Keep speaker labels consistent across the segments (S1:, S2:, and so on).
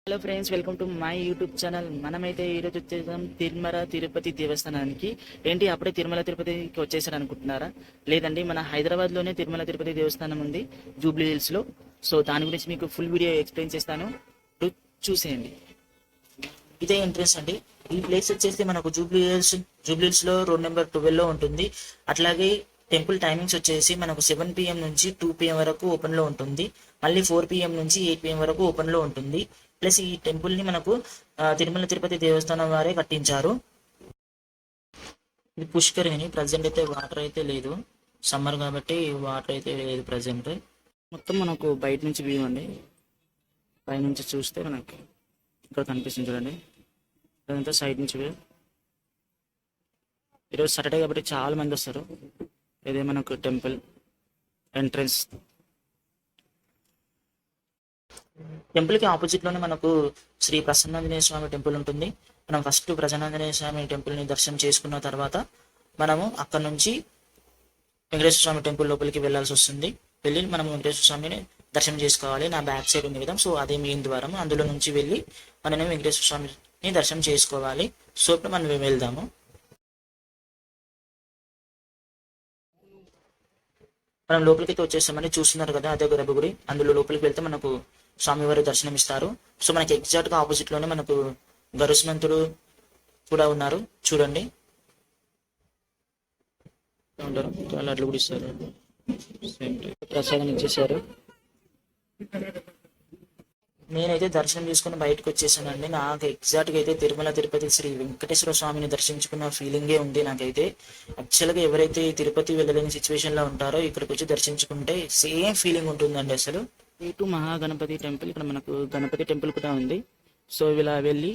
S1: Hello friends, welcome to my YouTube channel. మనమైతే ఈరోజు వచ్చేసాం తిరుమల తిరుపతి దేవస్థానానికి. ఏంటి అప్పుడే తిరుమల తిరుపతికి వచ్చేసారు అనుకుంటున్నారా? లేదండి, మన హైదరాబాద్లోనే తిరుమల తిరుపతి దేవస్థానం ఉంది, జూబ్లీ హిల్స్లో. సో దాని గురించి మీకు ఫుల్ వీడియో ఎక్స్ప్లెయిన్ చేస్తాను, చూసేయండి. ఇదే ఎంట్రెన్స్ అండి. ఈ ప్లేస్ వచ్చేసి మనకు జూబ్లీ హిల్స్ లో రోడ్ నెంబర్ 12 లో ఉంటుంది. అట్లాగే టెంపుల్ టైమింగ్స్ వచ్చేసి మనకు 7 PM నుంచి 2 PM వరకు ఓపెన్ లో ఉంటుంది. మళ్ళీ 4 PM నుంచి 8 PM వరకు ఓపెన్ లో ఉంటుంది. ప్లస్ ఈ టెంపుల్ ని మనకు తిరుమల తిరుపతి దేవస్థానం వారే కట్టించారు. ఇది పుష్కరిణి. ప్రజెంట్ అయితే వాటర్ అయితే లేదు, సమ్మర్ కాబట్టి వాటర్ అయితే లేదు ప్రజెంట్. మొత్తం మనకు బయట నుంచి వ్యూ అండి. పైనుంచి చూస్తే మనకి ఇక్కడ కనిపిస్తుంది చూడండి, అదంతా సైడ్ నుంచి వ్యూ. ఈరోజు సాటర్డే కాబట్టి చాలా మంది వస్తారు. ఇదే మనకు టెంపుల్ ఎంట్రన్స్. టెంపుల్ కి ఆపోజిట్ లోనే మనకు శ్రీ ప్రసన్నాంజనేయ స్వామి టెంపుల్ ఉంటుంది. మనం ఫస్ట్ ప్రసన్నాంజనేయ స్వామి టెంపుల్ ని దర్శనం చేసుకున్న తర్వాత మనము అక్కడ నుంచి వెంకటేశ్వర స్వామి టెంపుల్ లోపలికి వెళ్ళాల్సి వస్తుంది. వెళ్ళి మనం వెంకటేశ్వర స్వామిని దర్శనం చేసుకోవాలి. నా బ్యాక్ సైడ్ ఉంది కదా, సో అదే మెయిన్ ద్వారం. అందులో నుంచి వెళ్ళి మనం వెంకటేశ్వర స్వామిని దర్శనం చేసుకోవాలి. సో ఇప్పుడు మనం వెళ్దాము. మనం లోపలికి అయితే వచ్చేస్తామని చూస్తున్నారు కదా, అదే గర్భగుడి. అందులో లోపలికి వెళ్తే మనకు స్వామివారి దర్శనం ఇస్తారు. సో మనకి ఎగ్జాక్ట్ గా ఆపోజిట్ లోనే మనకు గరుస్మంతుడు కూడా ఉన్నారు, చూడండి. చాలా అట్లు కూడా ఇస్తారు. ప్రసాదం ఇచ్చేసారు. నేనైతే దర్శనం చేసుకుని బయటకు వచ్చేసానండి. నాకు ఎగ్జాక్ట్ గా అయితే తిరుమల తిరుపతి శ్రీ వెంకటేశ్వర స్వామిని దర్శించుకున్న ఫీలింగే ఉంది నాకైతే. యాక్చువల్ గా ఎవరైతే తిరుపతి వెళ్ళలేని సిచ్యువేషన్ లో ఉంటారో ఇక్కడికి వచ్చి దర్శించుకుంటే సేమ్ ఫీలింగ్ ఉంటుందండి అసలు. ఇటు మహాగణపతి టెంపుల్, ఇక్కడ మనకు గణపతి టెంపుల్ కూడా ఉంది. సో ఇలా వెళ్ళి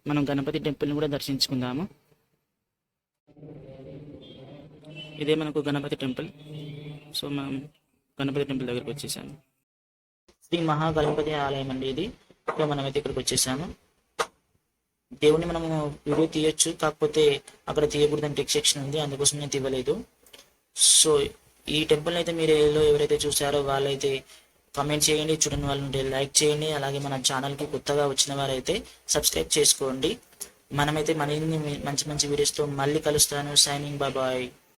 S1: మనం గణపతి టెంపుల్ ని కూడా దర్శించుకుందాము. ఇదే మనకు గణపతి టెంపుల్. సో మనం గణపతి టెంపుల్ దగ్గరికి వచ్చేసాము. శ్రీ మహాగణపతి ఆలయం అండి ఇది. సో మనమైతే ఇక్కడికి వచ్చేసాము. దేవుని మనము వీడియో తీయొచ్చు, కాకపోతే అక్కడ తీయకూడదని రిస్ట్రిక్షన్ ఉంది, అందుకోసం నేను తీయలేదు. సో ఈ టెంపుల్ అయితే మీరు ఎవరైతే చూసారో వాళ్ళైతే కామెంట్ చేయండి, చూడని వాళ్ళు ఉంటే లైక్ చేయండి. అలాగే మన ఛానల్కి కొత్తగా వచ్చిన వారైతే సబ్స్క్రైబ్ చేసుకోండి. మనమైతే మరిన్ని మంచి మంచి వీడియోస్తో మళ్ళీ కలుస్తాను. Signing, bye.